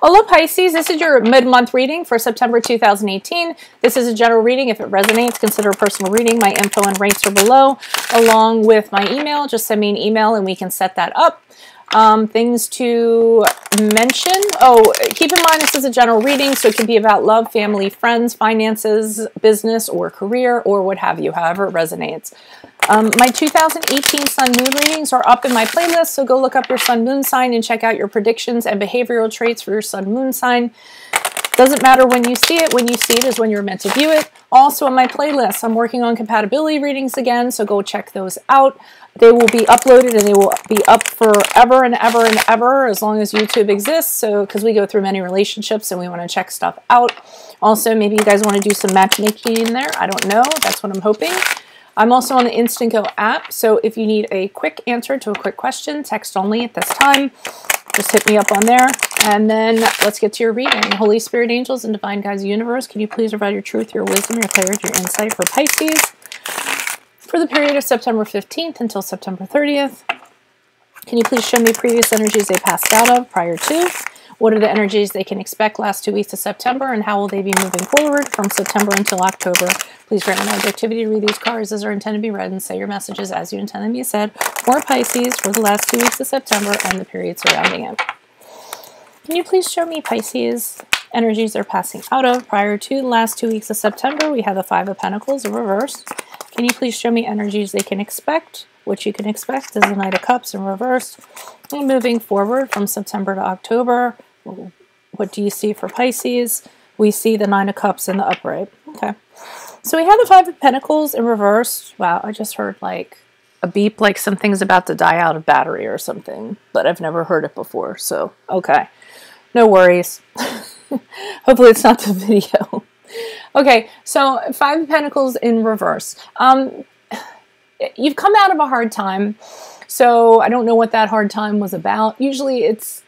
Hola Pisces, this is your mid-month reading for September 2018. This is a general reading. If it resonates, consider a personal reading. My info and rates are below, along with my email. Just send me an email and we can set that up. Things to mention. Oh, keep in mind this is a general reading, so it can be about love, family, friends, finances, business, or career, or what have you, however it resonates. My 2018 Sun Moon readings are up in my playlist, so go look up your Sun Moon sign and check out your predictions and behavioral traits for your Sun Moon sign. Doesn't matter when you see it is when you're meant to view it. Also on my playlist, I'm working on compatibility readings again, so go check those out. They will be uploaded and they will be up forever and ever and ever as long as YouTube exists, so because we go through many relationships and we want to check stuff out. Also, maybe you guys want to do some matchmaking in there. I don't know. That's what I'm hoping. I'm also on the Instant Go app, so if you need a quick answer to a quick question, text only at this time, just hit me up on there. And then let's get to your reading. Holy Spirit, angels, and divine guides of the universe, can you please provide your truth, your wisdom, your clarity, your insight for Pisces for the period of September 15th until September 30th? Can you please show me previous energies they passed out of prior to? What are the energies they can expect last 2 weeks of September, and how will they be moving forward from September until October? Please grant me the objectivity to read these cards as are intended to be read, and say your messages as you intend them to be said for Pisces for the last 2 weeks of September and the period surrounding it. Can you please show me Pisces energies they're passing out of prior to the last 2 weeks of September? We have the Five of Pentacles in reverse. Can you please show me energies they can expect? What you can expect is the Knight of Cups in reverse. And moving forward from September to October, what do you see for Pisces? We see the Nine of Cups in the upright. Okay. So we have the Five of Pentacles in reverse. Wow, I just heard like a beep, like something's about to die out of battery or something, but I've never heard it before. So, okay. No worries. Hopefully it's not the video. Okay, so Five of Pentacles in reverse. You've come out of a hard time, so I don't know what that hard time was about. Usually it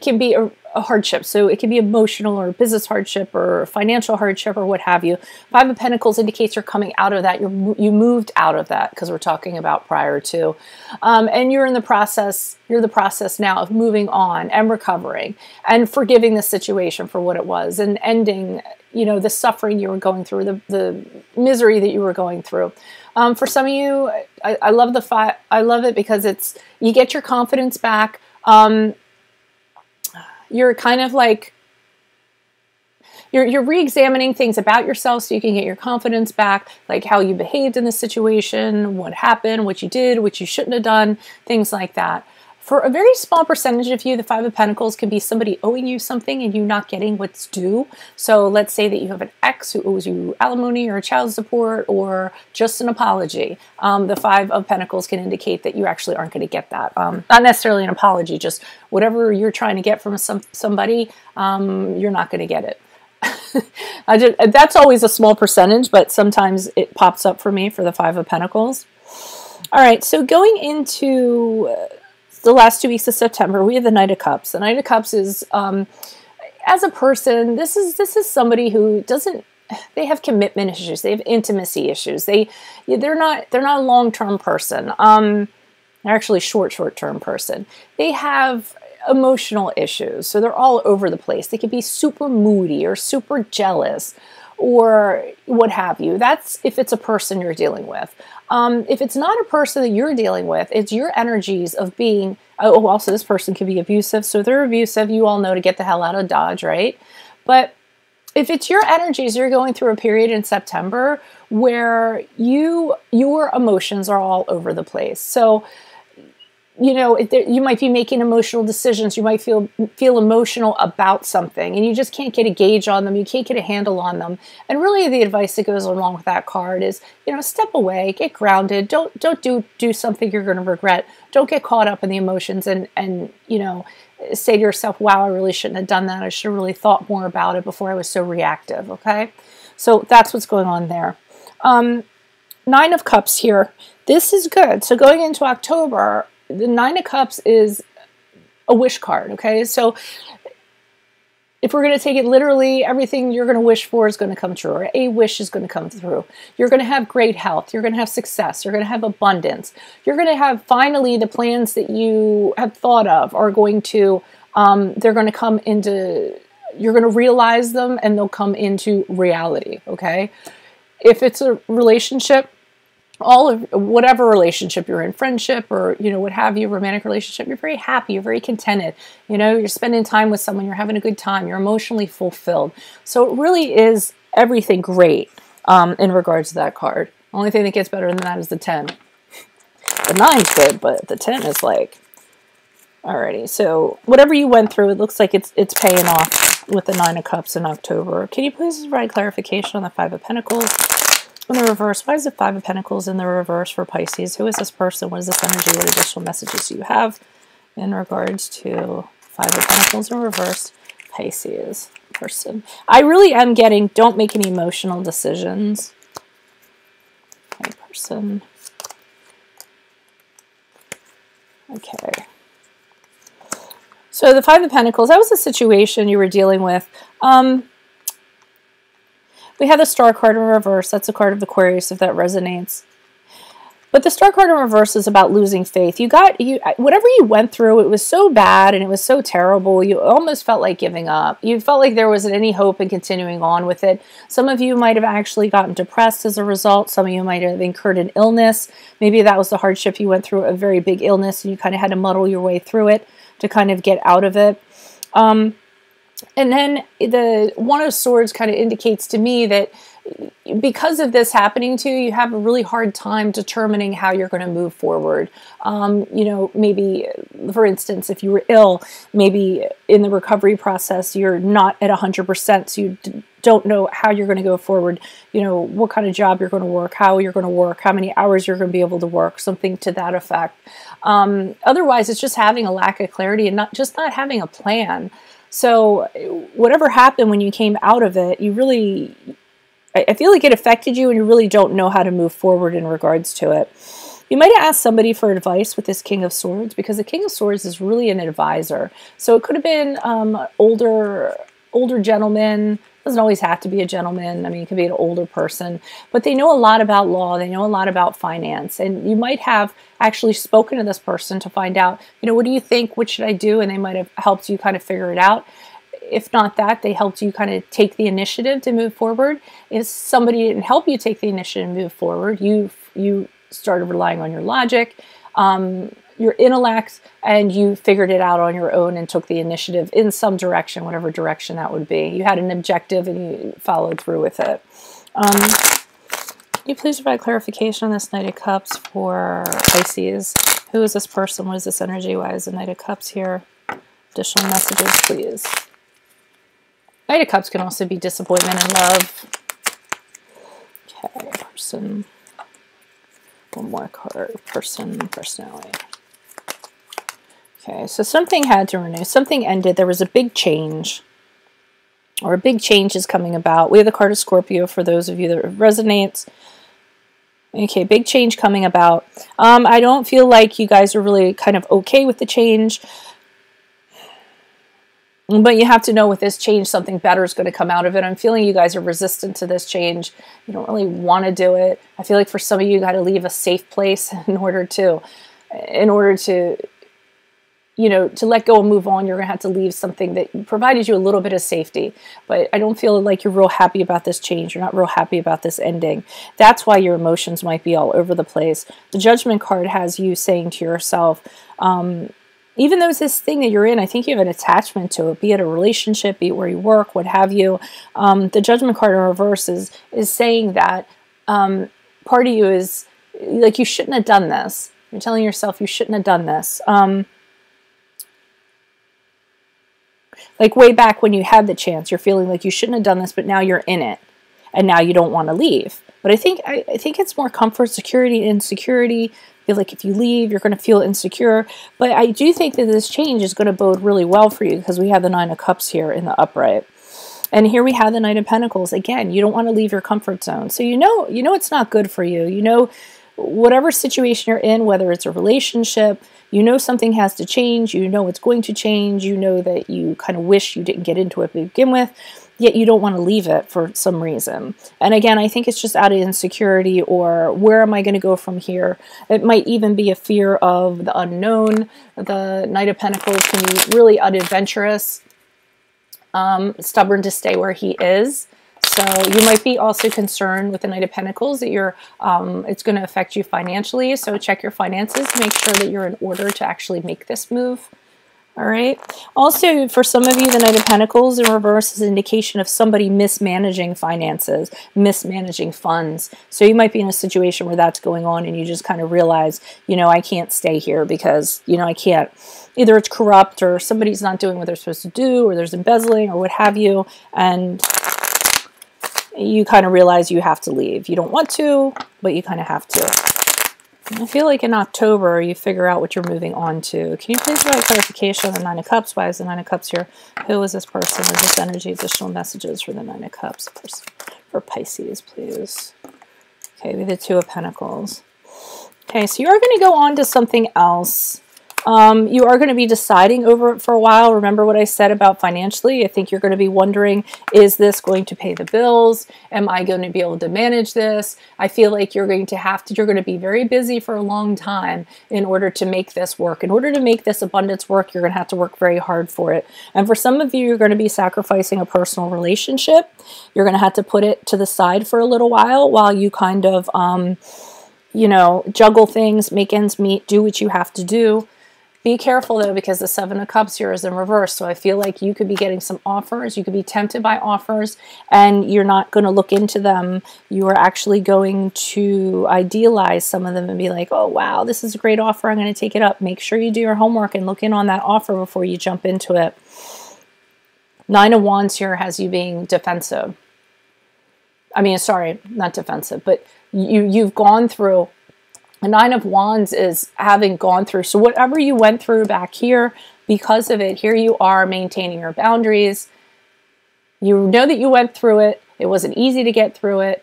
can be a hardship, so it can be emotional or business hardship or financial hardship or what have you. Five of Pentacles indicates you're coming out of that. You moved out of that, because we're talking about prior to, and you're in the process. You're the process now of moving on and recovering and forgiving the situation for what it was and ending, you know, the suffering you were going through, the misery that you were going through. For some of you, I love the five. I love it because you get your confidence back. You're kind of like, you're re-examining things about yourself so you can get your confidence back, like how you behaved in the situation, what happened, what you did, what you shouldn't have done, things like that. For a very small percentage of you, the Five of Pentacles can be somebody owing you something and you not getting what's due. So let's say that you have an ex who owes you alimony or child support or just an apology. The Five of Pentacles can indicate that you actually aren't going to get that. Not necessarily an apology, just whatever you're trying to get from somebody, you're not going to get it. That's always a small percentage, but sometimes it pops up for me for the Five of Pentacles. All right, so going into the last 2 weeks of September, we have the Knight of Cups. The Knight of Cups is, as a person, this is somebody who doesn't. They have commitment issues. They have intimacy issues. They're not a long-term person. They're actually short-term person. They have emotional issues, so they're all over the place. They could be super moody or super jealous or what have you. That's if it's a person you're dealing with. If it's not a person that you're dealing with, it's your energies of being, oh, also this person could be abusive. So if they're abusive, you all know to get the hell out of Dodge, right? But if it's your energies, you're going through a period in September where your emotions are all over the place. So, you know, you might be making emotional decisions. You might feel emotional about something, and you just can't get a gauge on them. You can't get a handle on them. And really, the advice that goes along with that card is, you know, step away, get grounded. Don't do something you're going to regret. Don't get caught up in the emotions, and you know, say to yourself, "Wow, I really shouldn't have done that. I should have really thought more about it before I was so reactive." Okay, so that's what's going on there. Nine of Cups here. This is good. So going into October, the Nine of Cups is a wish card, okay? So if we're going to take it literally, everything you're going to wish for is going to come true, or a wish is going to come through. You're going to have great health. You're going to have success. You're going to have abundance. You're going to have finally the plans that you have thought of are going to they're going to come into, you're going to realize them and they'll come into reality, okay? If it's a relationship, all of whatever relationship you're in, friendship or, you know, what have you, romantic relationship, you're very happy, you're very contented, you know, you're spending time with someone, you're having a good time, you're emotionally fulfilled. So it really is everything great in regards to that card. The only thing that gets better than that is the 10. The 9's good, but the 10 is like, alrighty. So whatever you went through, it looks like it's paying off with the 9 of Cups in October. Can you please provide clarification on the 5 of Pentacles? In the reverse, why is the 5 of Pentacles in the reverse for Pisces? Who is this person? What is this energy? What additional messages do you have in regards to 5 of Pentacles in reverse, Pisces person? I really am getting, don't make any emotional decisions. Okay, person. Okay. So the 5 of Pentacles, that was a situation you were dealing with. We have the Star card in reverse. That's a card of Aquarius, if that resonates. But the Star card in reverse is about losing faith. Whatever you went through, it was so bad and it was so terrible. You almost felt like giving up. You felt like there wasn't any hope in continuing on with it. Some of you might have actually gotten depressed as a result. Some of you might have incurred an illness. Maybe that was the hardship you went through, a very big illness, and you kind of had to muddle your way through it to kind of get out of it. And then the One of Swords kind of indicates to me that because of this happening to you, you have a really hard time determining how you're going to move forward. You know, maybe, for instance, if you were ill, maybe in the recovery process, you're not at 100%, so you don't know how you're going to go forward, you know, what kind of job you're going to work, how you're going to work, how many hours you're going to be able to work, something to that effect. Otherwise, it's just having a lack of clarity and not having a plan. So whatever happened when you came out of it, you really, I feel like it affected you and you really don't know how to move forward in regards to it. You might have asked somebody for advice with this King of Swords, because the King of Swords is really an advisor. So it could have been older gentleman. Doesn't always have to be a gentleman. I mean, it could be an older person, but they know a lot about law. They know a lot about finance, and you might have actually spoken to this person to find out, you know, what do you think? What should I do? And they might have helped you kind of figure it out. If not that, they helped you kind of take the initiative to move forward. If somebody didn't help you take the initiative to move forward, you started relying on your logic, your intellect, and you figured it out on your own and took the initiative in some direction, whatever direction that would be. You had an objective and you followed through with it. Can you please provide clarification on this Knight of Cups for Pisces? Who is this person? What is this energy? Why is the Knight of Cups here? Additional messages, please. Knight of Cups can also be disappointment and love. Okay, person. One more card. Person, personality. Okay, so something had to renew. Something ended. There was a big change. Or a big change is coming about. We have the card of Scorpio for those of you that resonates. Okay, big change coming about. I don't feel like you guys are really kind of okay with the change. But you have to know with this change, something better is going to come out of it. I'm feeling you guys are resistant to this change. You don't really want to do it. I feel like for some of you, you got to leave a safe place in order to, you know, to let go and move on. You're going to have to leave something that provided you a little bit of safety. But I don't feel like you're real happy about this change. You're not real happy about this ending. That's why your emotions might be all over the place. The Judgment card has you saying to yourself, even though it's this thing that you're in, I think you have an attachment to it, be it a relationship, be it where you work, what have you. The Judgment card in reverse is saying that part of you is like, you shouldn't have done this. You're telling yourself you shouldn't have done this. Like way back when you had the chance, you're feeling like you shouldn't have done this, but now you're in it. And now you don't want to leave. But I think it's more comfort, security, insecurity. I feel like if you leave, you're going to feel insecure. But I do think that this change is going to bode really well for you, because we have the Nine of Cups here in the upright. And here we have the Knight of Pentacles. Again, you don't want to leave your comfort zone. So you know it's not good for you. You know whatever situation you're in, whether it's a relationship, you know something has to change, you know it's going to change, you know that you kind of wish you didn't get into it to begin with, yet you don't want to leave it for some reason. And again, I think it's just out of insecurity, or where am I going to go from here? It might even be a fear of the unknown. The Knight of Pentacles can be really unadventurous, stubborn to stay where he is. So you might be also concerned with the Knight of Pentacles that it's going to affect you financially. So check your finances, make sure that you're in order to actually make this move. All right. Also, for some of you, the Knight of Pentacles in reverse is an indication of somebody mismanaging finances, mismanaging funds. So you might be in a situation where that's going on and you just kind of realize, you know, I can't stay here because, you know, I can't. Either it's corrupt or somebody's not doing what they're supposed to do, or there's embezzling or what have you. And you kind of realize you have to leave. You don't want to, but you kind of have to. I feel like in October, you figure out what you're moving on to. Can you please provide clarification on the Nine of Cups? Why is the Nine of Cups here? Who is this person? Is this energy? Additional messages for the Nine of Cups for Pisces, please. Okay, we have the Two of Pentacles. Okay, so you're going to go on to something else. You are going to be deciding over it for a while. Remember what I said about financially? I think you're going to be wondering, is this going to pay the bills? Am I going to be able to manage this? I feel like you're going to be very busy for a long time in order to make this work. In order to make this abundance work, you're going to have to work very hard for it. And for some of you, you're going to be sacrificing a personal relationship. You're going to have to put it to the side for a little while you kind of, you know, juggle things, make ends meet, do what you have to do. Be careful, though, because the Seven of Cups here is in reverse. So I feel like you could be getting some offers. You could be tempted by offers, and you're not going to look into them. You are actually going to idealize some of them and be like, oh, wow, this is a great offer. I'm going to take it up. Make sure you do your homework and look in on that offer before you jump into it. Nine of Wands here has you being defensive. I mean, sorry, not defensive, but you've gone through. The Nine of Wands is having gone through. So whatever you went through back here, because of it, here you are maintaining your boundaries. You know that you went through it. It wasn't easy to get through it,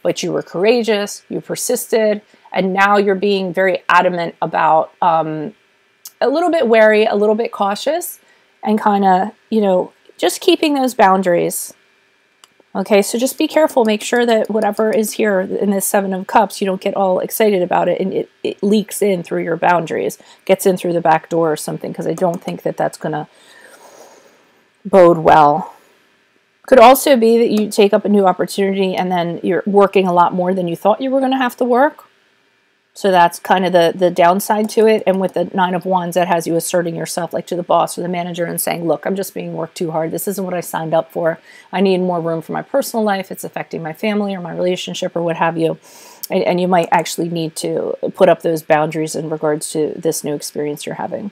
but you were courageous. You persisted. And now you're being very adamant about a little bit wary, a little bit cautious, and kind of, you know, just keeping those boundaries. Okay, so just be careful. Make sure that whatever is here in this Seven of Cups, you don't get all excited about it and it leaks in through your boundaries, gets in through the back door or something, because I don't think that that's going to bode well. Could also be that you take up a new opportunity and then you're working a lot more than you thought you were going to have to work. So that's kind of the downside to it. And with the Nine of Wands, that has you asserting yourself like to the boss or the manager and saying, look, I'm just being worked too hard. This isn't what I signed up for. I need more room for my personal life. It's affecting my family or my relationship or what have you. And you might actually need to put up those boundaries in regards to this new experience you're having.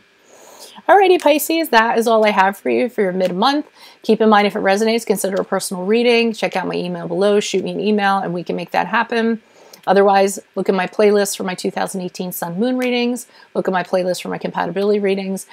Alrighty, Pisces, that is all I have for you for your mid-month. Keep in mind, if it resonates, consider a personal reading. Check out my email below. Shoot me an email and we can make that happen. Otherwise, look at my playlist for my 2018 Sun Moon readings. Look at my playlist for my compatibility readings.